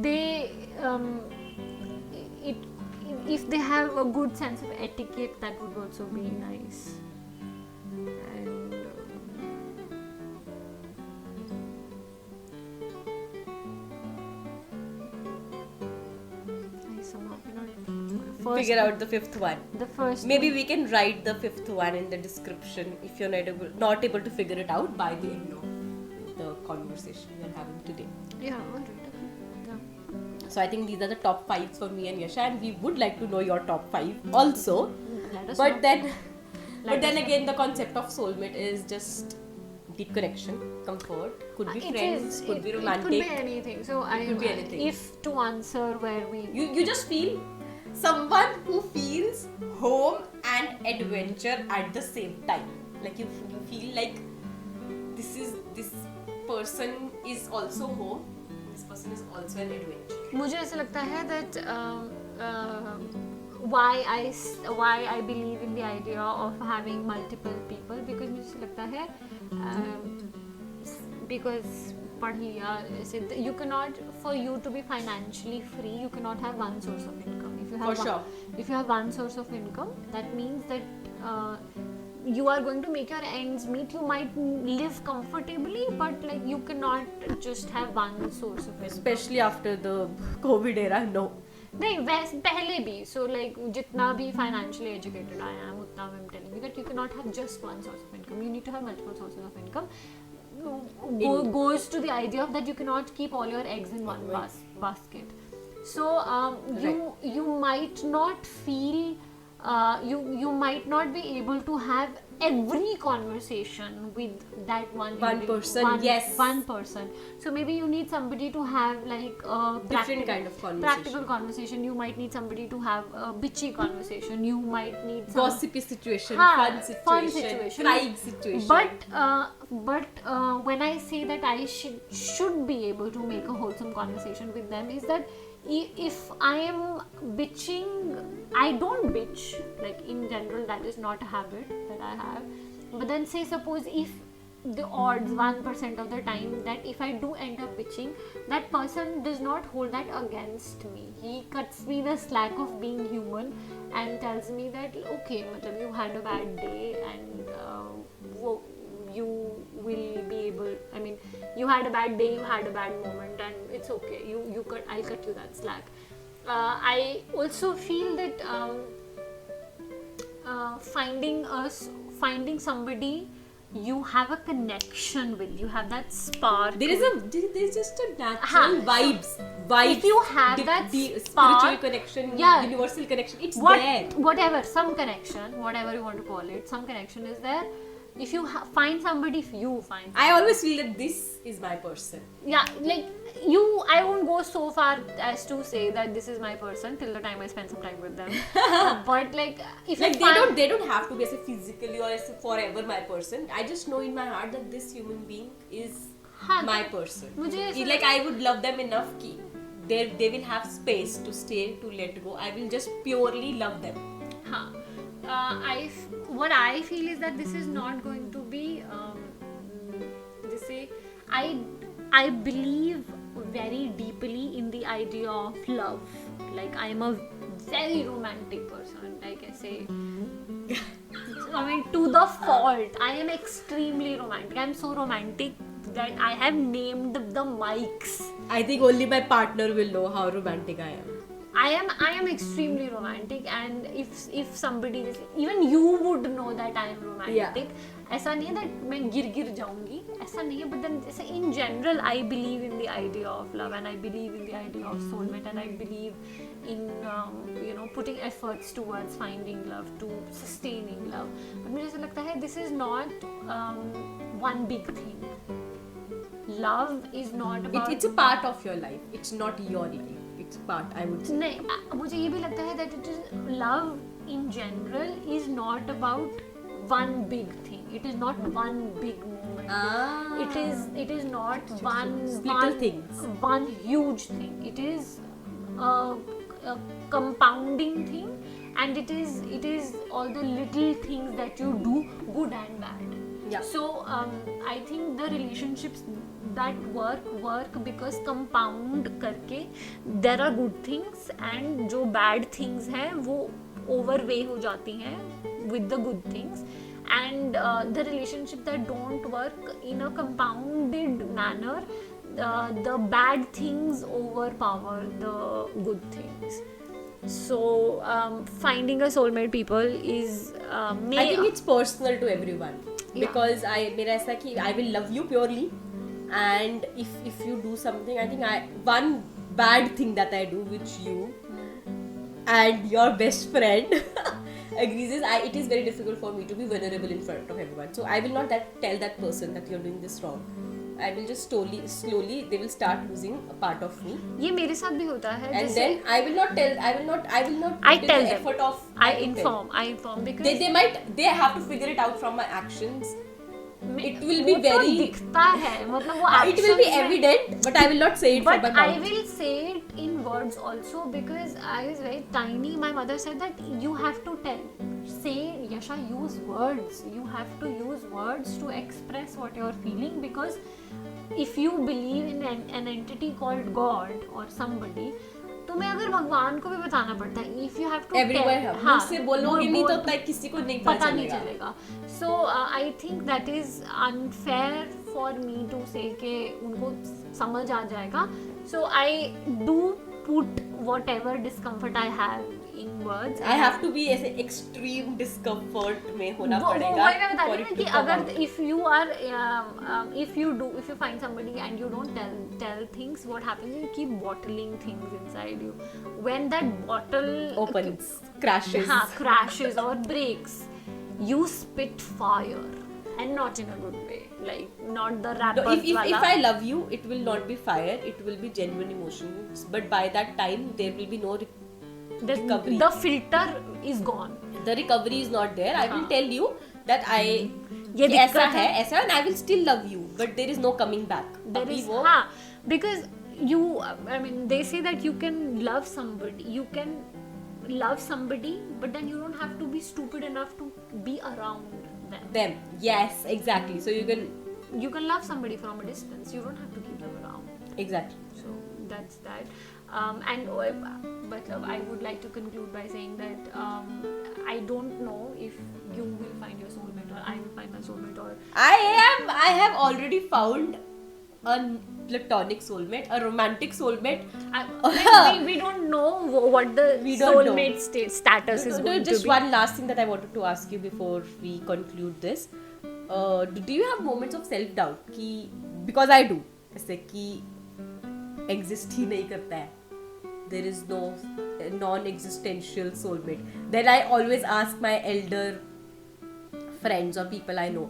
[SPEAKER 1] they if they have a good sense of etiquette that would also be nice and
[SPEAKER 2] figure out the fifth one.
[SPEAKER 1] The first
[SPEAKER 2] maybe we can write the fifth one in the description if you're not able to figure it out by the end of the conversation we are having today.
[SPEAKER 1] Yeah, alright. Yeah.
[SPEAKER 2] So I think these are the top 5 for me and Yasha and we would like to know your top 5 also. But then again the concept of soulmate is just deep connection, comfort, could be friends, could be romantic.
[SPEAKER 1] It could be anything. So
[SPEAKER 2] it could be anything.
[SPEAKER 1] If to answer where we
[SPEAKER 2] you just feel someone who feels home and adventure at the same time like you feel like this person is also home this person is also an adventure
[SPEAKER 1] मुझे ऐसा लगता है that why I believe in the idea of having multiple people because मुझे ऐसा लगता है because पढ़ लिया you cannot for you to be financially free you cannot have one source of income if you have one source of income that means that you are going to make your ends meet you might live comfortably but like you cannot just have one source of income
[SPEAKER 2] especially after the COVID era no
[SPEAKER 1] नहीं वैसे पहले भी so like जितना भी financially educated I am उतना I'm telling you that you cannot have just one source of income you need to have multiple sources of income goes to the idea of that you cannot keep all your eggs in one basket so you might not feel you might not be able to have every conversation with that one
[SPEAKER 2] person, yes.
[SPEAKER 1] one person. So maybe you need somebody to have like a
[SPEAKER 2] Different kind of conversation.
[SPEAKER 1] practical conversation. You might need somebody to have a bitchy conversation. You might need some
[SPEAKER 2] Gossipy situation, fun situation, crying situation.
[SPEAKER 1] But when I say that I should be able to make a wholesome conversation with them, is that if I am bitching, I don't bitch. Like in general, that is not a habit that I have. But then say suppose if the odds 1% of the time that if I do end up bitching, that person does not hold that against me. He cuts me the slack of being human and tells me that okay, you had a bad day and you will be able, I mean, you had a bad day, you had a bad moment, and it's okay. I'll cut you that slack. I also feel that finding somebody you have a connection with, you have that spark.
[SPEAKER 2] There's just a natural vibes.
[SPEAKER 1] If you have that
[SPEAKER 2] spiritual connection, universal connection, it's there.
[SPEAKER 1] Whatever, some connection, whatever you want to call it, some connection is there. If you find somebody,
[SPEAKER 2] I always feel that this is my person.
[SPEAKER 1] Yeah, like I won't go so far as to say that this is my person till the time I spend some time with them. But like, if
[SPEAKER 2] like they don't have to be as a physically or as a forever my person. I just know in my heart that this human being is my person. Like I would love them enough ki they will have space to stay, to let go. I will just purely love them.
[SPEAKER 1] What I feel is that this is not going to be I believe very deeply in the idea of love. Like I am a very romantic person, like I say. I mean, to the fault. I am extremely romantic. I am so romantic that I have named the mics.
[SPEAKER 2] I think only my partner will know how romantic I am.
[SPEAKER 1] I am extremely romantic, and if somebody, even you would know that I am romantic. ऐसा नहीं है that मैं गिर जाऊंगी, ऐसा नहीं है. But then in general I believe in the idea of love, and I believe in the idea of soulmate, and I believe in putting efforts towards finding love, to sustaining love. But मुझे ऐसा लगता है this is not one big thing. Love is not about.
[SPEAKER 2] It's a part of your life. It's not your life. It's part, I would say.
[SPEAKER 1] नहीं, मुझे ये भी लगता है that it is love in general is not about one big thing. It is not one big moment. It is not one huge thing. It is a compounding thing, and it is all the little things that you do, good and bad.
[SPEAKER 2] Yeah.
[SPEAKER 1] So I think the relationships that work because compound करके there are good things, and जो bad things हैं वो overweigh हो जाती हैं with the good things, and the relationship that don't work in a compounded manner, the bad things overpower the good things. So finding a soulmate people is
[SPEAKER 2] I think it's personal to everyone, because मेरा ऐसा कि I will love you purely, and if you do something, I think one bad thing that I do which you and your best friend agrees is it is very difficult for me to be vulnerable in front of everyone. So I will not tell that person that you're doing this wrong. I will just slowly they will start losing a part of me.
[SPEAKER 1] ये मेरे साथ भी होता है.
[SPEAKER 2] And then I will not put in the effort of.
[SPEAKER 1] I inform because
[SPEAKER 2] they have to figure it out from my actions. It will be very.
[SPEAKER 1] दिखता है, मतलब वो
[SPEAKER 2] it will be evident, but I will not say it from my mouth.
[SPEAKER 1] But I will say it in words also, because I was very tiny. My mother said that you have to say, Yasha, use words. You have to use words to express what you're feeling, because if you believe in an entity called God or somebody, तुम्हें अगर भगवान को भी बताना पड़ता है. If you have to
[SPEAKER 2] मुझसे बोलोगे नहीं तो किसी को नहीं पता
[SPEAKER 1] चलेगा. So I think that is unfair for me to say कि उनको समझ आ जाएगा. So I do put whatever discomfort I have in words.
[SPEAKER 2] I have to be ऐसे extreme discomfort में होना पड़ेगा.
[SPEAKER 1] वो मैं बता रही हूँ कि अगर if you find somebody and you don't tell things, what happens is you keep bottling things inside you. When that bottle
[SPEAKER 2] opens, crashes
[SPEAKER 1] or breaks, you spit fire, and not in a good way, like not the
[SPEAKER 2] No,
[SPEAKER 1] rappers
[SPEAKER 2] if
[SPEAKER 1] wala.
[SPEAKER 2] I love you, it will not be fire, it will be genuine emotions. But by that time, there will be no recovery.
[SPEAKER 1] The filter is gone.
[SPEAKER 2] The recovery is not there. I will tell you that
[SPEAKER 1] ये
[SPEAKER 2] कि ऐसा
[SPEAKER 1] दिक्कत
[SPEAKER 2] है
[SPEAKER 1] है.
[SPEAKER 2] ऐसा, and I will still love you, but there is no coming back.
[SPEAKER 1] There
[SPEAKER 2] अभी
[SPEAKER 1] is,
[SPEAKER 2] वो
[SPEAKER 1] because you, I mean, they say that you can love somebody, but then you don't have to be stupid enough to be around them.
[SPEAKER 2] Yes, exactly. So you can
[SPEAKER 1] love somebody from a distance, you don't have to keep them around.
[SPEAKER 2] exactly.
[SPEAKER 1] So that's that. But I would like to conclude by saying that I don't know if you will find your soulmate or I will find my soulmate, or
[SPEAKER 2] I have already found a platonic soulmate, a romantic soulmate.
[SPEAKER 1] we don't know what the
[SPEAKER 2] We don't know.
[SPEAKER 1] soulmate status is going
[SPEAKER 2] Just
[SPEAKER 1] to be.
[SPEAKER 2] one last thing that I wanted to ask you before we conclude this. Do you have moments of self-doubt? कि because I do, ऐसे कि exist ही नहीं करता है. There is no non-existential soulmate. Then I always ask my elder friends or people I know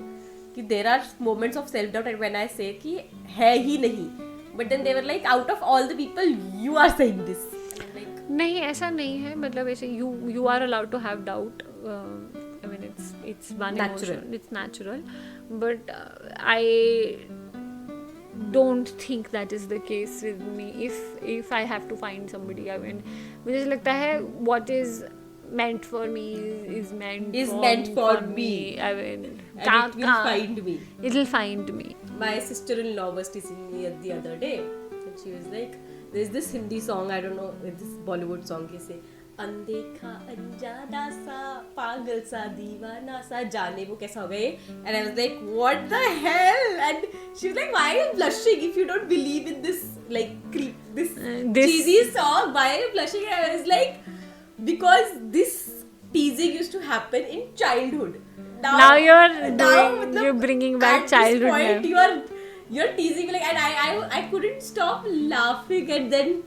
[SPEAKER 2] कि there are moments of self-doubt, and when I say कि है ही नहीं, but then they were like, out of all the people, you are saying this. I'm like,
[SPEAKER 1] नहीं, ऐसा नहीं है, मतलब ऐसे you are allowed to have doubt. I mean, it's one
[SPEAKER 2] Natural.
[SPEAKER 1] emotion, it's natural, but I don't think that is the case with me. If I have to find somebody, I mean, मुझे लगता है what is meant for me is meant for me. I mean,
[SPEAKER 2] and it will find me.
[SPEAKER 1] It'll find me.
[SPEAKER 2] My sister-in-law was teasing me the other day, and she was like, there's this Hindi song, I don't know, this Bollywood song के से अनदेखा अनजाना सा पागल सा दीवाना सा जाने वो कैसा हो गए. And I was like, what the hell? And she was like, why are you blushing if you don't believe in this like this cheesy song? Why are you blushing? And I was like, because this teasing used to happen in childhood.
[SPEAKER 1] Now you're bringing back childhood.
[SPEAKER 2] At this point, you're teasing like, and I couldn't stop laughing, and then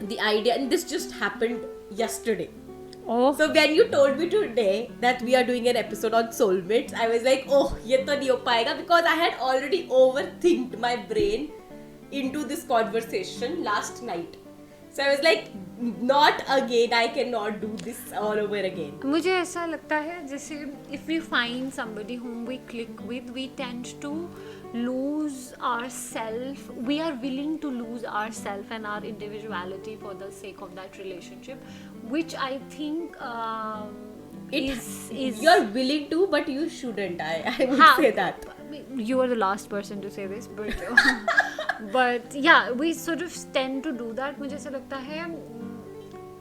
[SPEAKER 2] the idea, and this just happened yesterday.
[SPEAKER 1] Oh.
[SPEAKER 2] So when you told me today that we are doing an episode on soulmates, I was like, oh, ये तो नहीं हो पाएगा, because I had already overthinked my brain into this conversation last night. So I was like, not again, I cannot do this all over again.
[SPEAKER 1] मुझे ऐसा लगता है जैसे if we find somebody whom we click with, we tend to lose ourselves. We are willing to lose ourselves and our individuality for the sake of that relationship, which I think is
[SPEAKER 2] you're willing to, but you shouldn't. I would say that.
[SPEAKER 1] You are the last person to say this, but yeah, we sort of tend to do that. मुझे ऐसा लगता है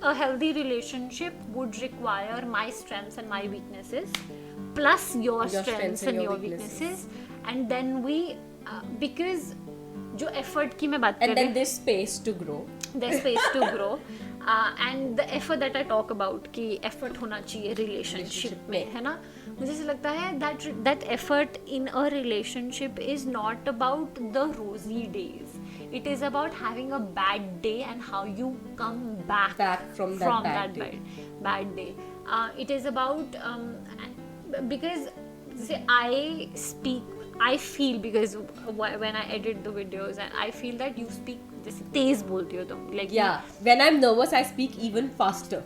[SPEAKER 1] a healthy relationship would require my strengths and my weaknesses plus your strengths and your weaknesses, and then we because जो effort की मैं बात कर रही हूँ,
[SPEAKER 2] and then there's space to grow.
[SPEAKER 1] There's space to grow. And the effort that I talk about कि effort होना चाहिए relationship में, है ना? मुझे ऐसा लगता है that effort in a relationship is not about the rosy days. It is about having a bad day and how you come back
[SPEAKER 2] from that
[SPEAKER 1] bad day. It is about because say I feel because when I edit the videos, and I feel that you speak जैसे तेज बोलती हो तुम, like
[SPEAKER 2] when I'm nervous I speak even faster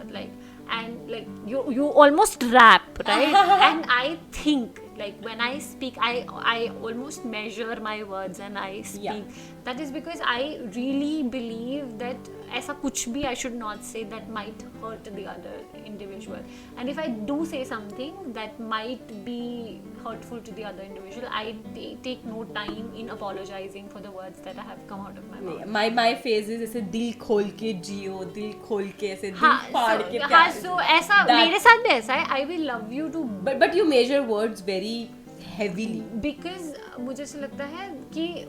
[SPEAKER 1] like, and like you almost rap, right? And I think like when I speak I almost measure my words and I speak. That is because I really believe that ऐसा कुछ भी I should not say that might hurt the other individual, and if I do say something that might be hurtful to the other individual, I take no time in apologizing for the words that I have come out of my mouth.
[SPEAKER 2] My phase is ऐसे दिल खोल के जियो, दिल खोल के ऐसे दिल फाड़ के प्यार.
[SPEAKER 1] So ऐसा मेरे साथ भी ऐसा है. I will love you to
[SPEAKER 2] but you measure words very heavily
[SPEAKER 1] because मुझे ऐसा लगता है कि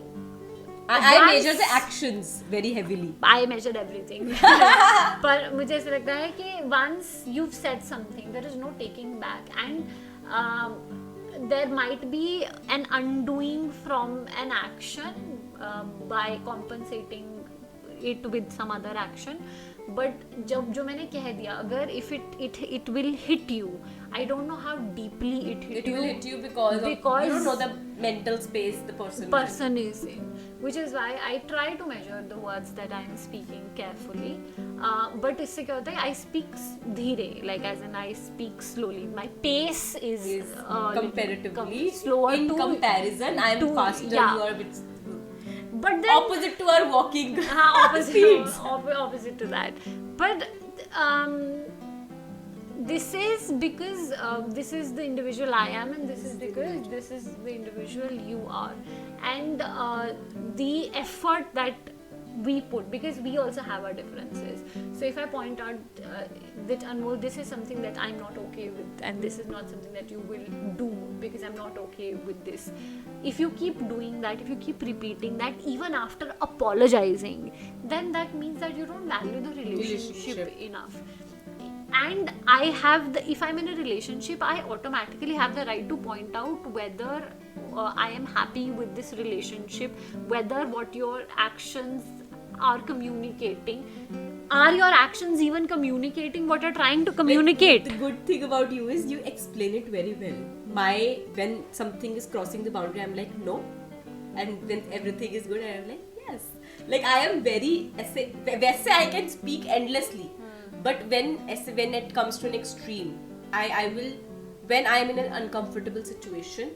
[SPEAKER 2] I measure the actions very heavily.
[SPEAKER 1] I measured everything. पर मुझे ऐसा लगता है कि once you've said something, there is no taking back, and there might be an undoing from an action by compensating it with some other action. But जब जो मैंने कह दिया, अगर if it will hit you, I don't know how deeply it hit
[SPEAKER 2] It will hit you because you don't know the mental space the person
[SPEAKER 1] is in, which is why I try to measure the words that I am speaking carefully. But इससे क्या होता है, I speak धीरे, like as in I speak slowly. My pace is
[SPEAKER 2] comparatively
[SPEAKER 1] slower.
[SPEAKER 2] In comparison, I am faster.
[SPEAKER 1] Yeah.
[SPEAKER 2] You are a bit.
[SPEAKER 1] But then
[SPEAKER 2] opposite to our walking
[SPEAKER 1] opposite, opposite to that. But this is because this is the individual I am, and this is because this is the individual you are, and the effort that we put, because we also have our differences. So if I point out that Anmol, this is something that I'm not okay with, and this is not something that you will do because I'm not okay with this. If you keep doing that, if you keep repeating that even after apologizing, then that means that you don't value the relationship enough. And if I'm in a relationship, I automatically have the right to point out whether I am happy with this relationship, whether what your actions are communicating. Are your actions even communicating what you're trying to communicate?
[SPEAKER 2] The good thing about you is you explain it very well. When something is crossing the boundary, I'm like, no. And when everything is good, I'm like, yes. Like I am very, वैसे I can speak endlessly. But when it comes to an extreme, I will, when I am in an uncomfortable situation,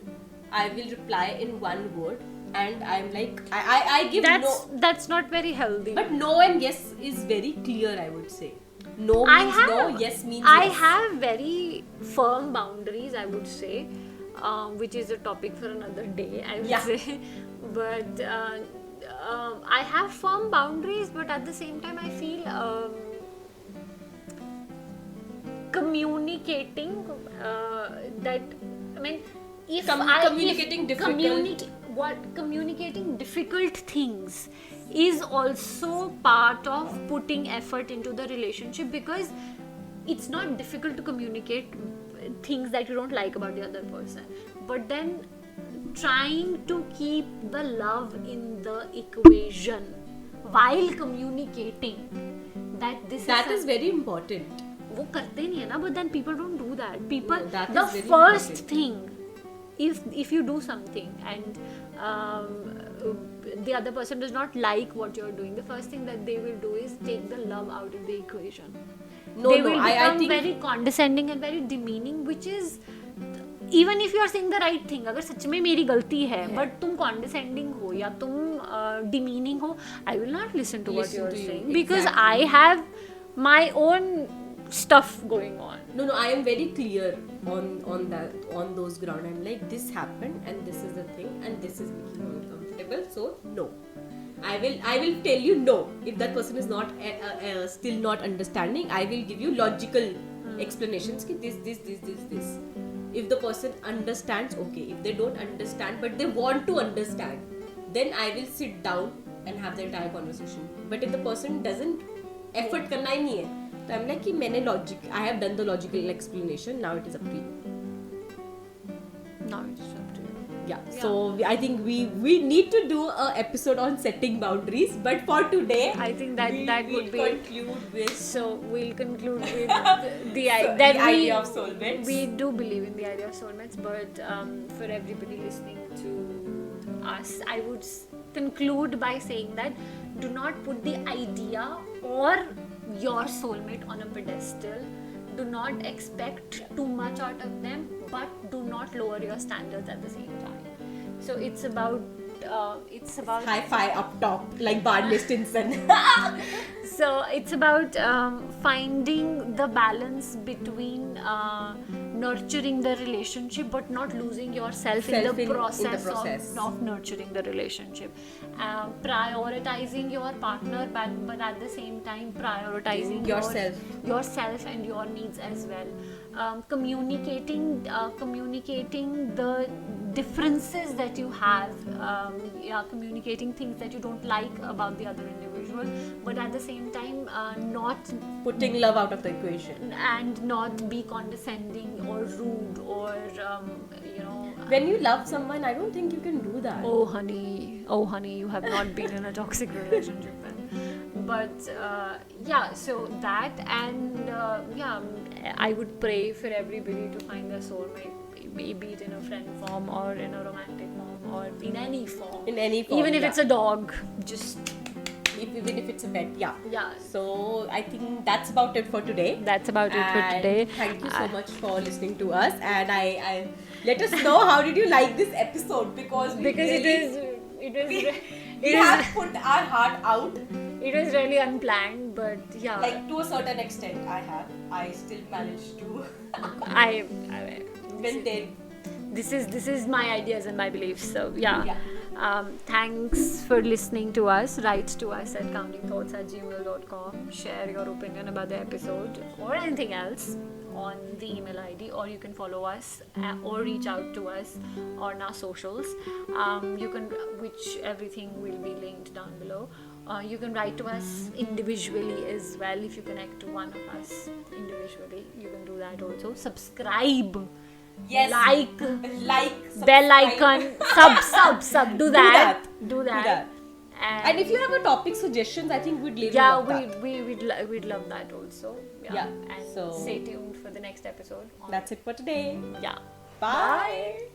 [SPEAKER 2] I will reply in one word, and I'm like, I give no.
[SPEAKER 1] That's not very healthy.
[SPEAKER 2] But no and yes is very clear, I would say. No means no, yes means
[SPEAKER 1] I
[SPEAKER 2] yes.
[SPEAKER 1] have very firm boundaries, I would say, which is a topic for another day, I would say. But I have firm boundaries, but at the same time, I feel communicating that, I mean, if communicating difficult things is also part of putting effort into the relationship, because it's not difficult to communicate things that you don't like about the other person, but then trying to keep the love in the equation while communicating that
[SPEAKER 2] is very important.
[SPEAKER 1] वो करते नहीं है ना, but then people don't do that. People,
[SPEAKER 2] no,
[SPEAKER 1] the first thing, if you do something and the other person does not like what you're doing, the first thing that they will do is take the love out of the equation. They will become very condescending and very demeaning, which is, even if you are saying the right thing, अगर सच में मेरी गलती है, but तुम condescending हो या तुम demeaning हो, I will not listen to what you are saying, because I have my own stuff going on.
[SPEAKER 2] No, I am very clear on those ground. I'm like, this happened and this is the thing and this is making me uncomfortable, so no. I will tell you no. If that person is not still not understanding, I will give you logical explanations ki this. If the person understands, okay. If they don't understand but they want to understand, then I will sit down and have the entire conversation. But if the person doesn't effort करना ही नहीं है, तो I'm like कि I have done the logical explanation, now it is up to you.
[SPEAKER 1] Now it is up to you.
[SPEAKER 2] Yeah. So I think we need to do an episode on setting boundaries, but for today
[SPEAKER 1] I think that would be
[SPEAKER 2] conclude with.
[SPEAKER 1] So we'll conclude with the
[SPEAKER 2] idea of soulmates.
[SPEAKER 1] We do believe in the idea of soulmates, but for everybody listening to us, I would conclude by saying that do not put the idea or your soulmate on a pedestal. Do not expect too much out of them, but do not lower your standards at the same time. So it's about
[SPEAKER 2] high five up top like Barney Stinson.
[SPEAKER 1] So it's about finding the balance between nurturing the relationship but not losing yourself in the process of nurturing the relationship. Prioritizing your partner but at the same time prioritizing yourself and your needs as well. Communicating the differences that you have, communicating things that you don't like about the other individual, but at the same time not
[SPEAKER 2] putting love out of the equation
[SPEAKER 1] and not be condescending or rude or
[SPEAKER 2] when you love someone, I don't think you can do that.
[SPEAKER 1] Oh honey, you have not been in a toxic relationship then. But so that, and I would pray for everybody to find their soulmate, be it in a friend form or in a romantic form or in any form.
[SPEAKER 2] In any form,
[SPEAKER 1] even if
[SPEAKER 2] yeah.
[SPEAKER 1] it's a dog, just
[SPEAKER 2] Even if it's a pet, yeah.
[SPEAKER 1] yeah.
[SPEAKER 2] So I think that's about it for today.
[SPEAKER 1] That's about it for
[SPEAKER 2] And
[SPEAKER 1] today.
[SPEAKER 2] Thank you so much for listening to us. And I let us know how did you like this episode, because we have put our heart out.
[SPEAKER 1] It was really unplanned, but yeah.
[SPEAKER 2] Like to a certain extent, I still managed to
[SPEAKER 1] I
[SPEAKER 2] maintain.
[SPEAKER 1] this is my ideas and my beliefs. So yeah. Thanks for listening to us. Write to us at countingthoughts@gmail.com. Share your opinion about the episode or anything else on the email ID, or you can follow us or reach out to us on our socials. Which everything will be linked down below. You can write to us individually as well. If you connect to one of us individually, you can do that also. Subscribe.
[SPEAKER 2] Yes.
[SPEAKER 1] Like,
[SPEAKER 2] subscribe.
[SPEAKER 1] bell icon, sub. Do that.
[SPEAKER 2] And if you have a topic suggestions, I think we'd really
[SPEAKER 1] yeah,
[SPEAKER 2] love that.
[SPEAKER 1] we'd love that also.
[SPEAKER 2] Yeah.
[SPEAKER 1] And
[SPEAKER 2] So
[SPEAKER 1] stay tuned for the next episode.
[SPEAKER 2] That's it for today.
[SPEAKER 1] Yeah.
[SPEAKER 2] Bye.